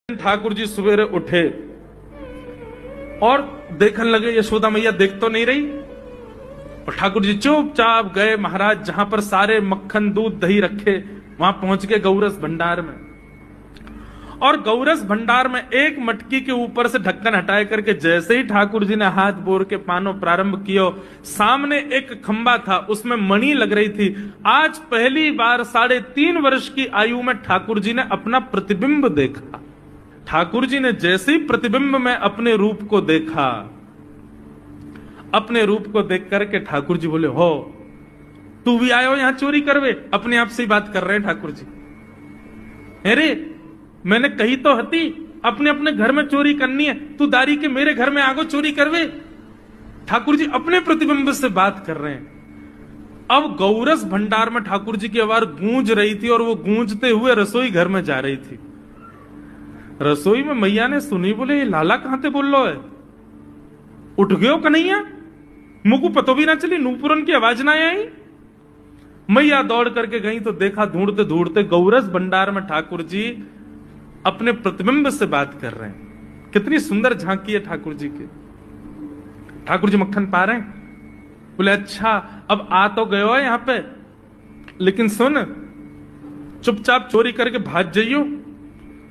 ठाकुर जी सवेरे उठे और देखने लगे यशोदा मैया देख तो नहीं रही। और ठाकुर जी चुपचाप गए महाराज जहां पर सारे मक्खन दूध दही रखे, वहां पहुंच गए गौरस भंडार में। और गौरस भंडार में एक मटकी के ऊपर से ढक्कन हटाए करके जैसे ही ठाकुर जी ने हाथ बोर के पानो प्रारंभ किया, सामने एक खंबा था, उसमें मणि लग रही थी। आज पहली बार 3.5 वर्ष की आयु में ठाकुर जी ने अपना प्रतिबिंब देखा। ठाकुर जी ने जैसे ही प्रतिबिंब में अपने रूप को देखा, अपने रूप को देख करके ठाकुर जी बोले, हो तू भी आयो यहां चोरी करवे? अपने आप से ही बात कर रहे हैं ठाकुर जी। अरे मैंने कही तो हती अपने अपने घर में चोरी करनी है, तू दारी के मेरे घर में आगो चोरी करवे? ठाकुर जी अपने प्रतिबिंब से बात कर रहे हैं। अब गौरस भंडार में ठाकुर जी की आवाज गूंज रही थी और वो गूंजते हुए रसोई घर में जा रही थी। रसोई में मैया ने सुनी, बोले ये लाला कहां से बोल लो है? उठ गयो कन्हैया, मुझको पतो भी ना चली, नूपुरन की आवाज ना आई। मैया दौड़ करके गई तो देखा ढूंढते ढूंढते गौरस भंडार में ठाकुर जी अपने प्रतिबिंब से बात कर रहे हैं। कितनी सुंदर झांकी है ठाकुर जी की। ठाकुर जी मक्खन पा रहे हैं। बोले अच्छा अब आ तो गयो है यहां पे, लेकिन सुन चुपचाप चोरी करके भाग जाइयो,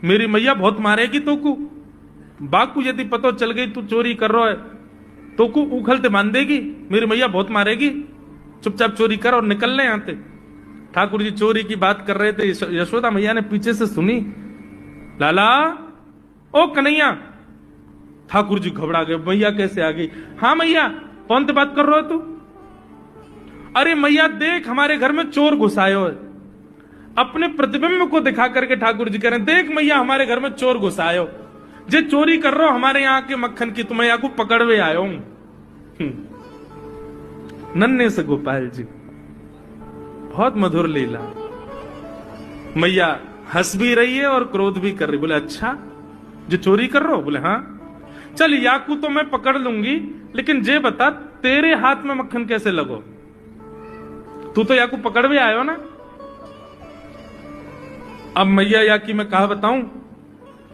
मेरी मैया बहुत मारेगी तोकू। बाकू यदि पतो चल गई तू चोरी कर रहा है तो को उखलते बांध देगी, मेरी मैया बहुत मारेगी। चुपचाप चोरी कर और निकल ले यहां से। ठाकुर जी चोरी की बात कर रहे थे, यशोदा मैया ने पीछे से सुनी, लाला ओ कन्हैया। ठाकुर जी घबरा गए, मैया कैसे आ गई? हाँ मैया, कौन से बात कर रहे हो तू? अरे मैया देख हमारे घर में चोर घुसायो है। अपने प्रतिबिंब को दिखा करके ठाकुर जी कह रहे हैं, देख मैया हमारे घर में चोर घुसायो, जे चोरी कर रहे हो हमारे यहाँ के मक्खन की, तुम्हें यहाँ को पकड़वे आयो हूं। नन्हे से गोपाल जी, बहुत मधुर लीला। मैया हंस भी रही है और क्रोध भी कर रही। बोले अच्छा जो चोरी कर रहे हो? बोले हाँ। चल याकू तो मैं पकड़ लूंगी, लेकिन जे बता तेरे हाथ में मक्खन कैसे लगो? तू तो याकू पकड़वे आयो ना। अब मैया या की मैं कहा बताऊं,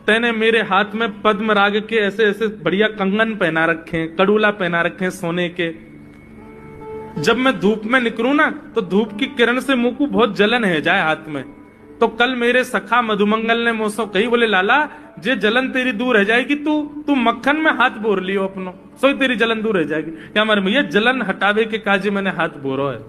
तेने मेरे हाथ में पद्म राग के ऐसे ऐसे बढ़िया कंगन पहना रखे हैं, कड़ूला पहना रखे हैं सोने के। जब मैं धूप में निकलूं ना तो धूप की किरण से मुंह को बहुत जलन है जाए हाथ में। तो कल मेरे सखा मधुमंगल ने मुझसे कही, बोले लाला जे जलन तेरी दूर रह जाएगी, तू मक्खन में हाथ बोर लियो अपनो, सो तेरी जलन दूर रह जाएगी। क्या हमारे भैया जलन हटावे के काजे मैंने हाथ बोरो है।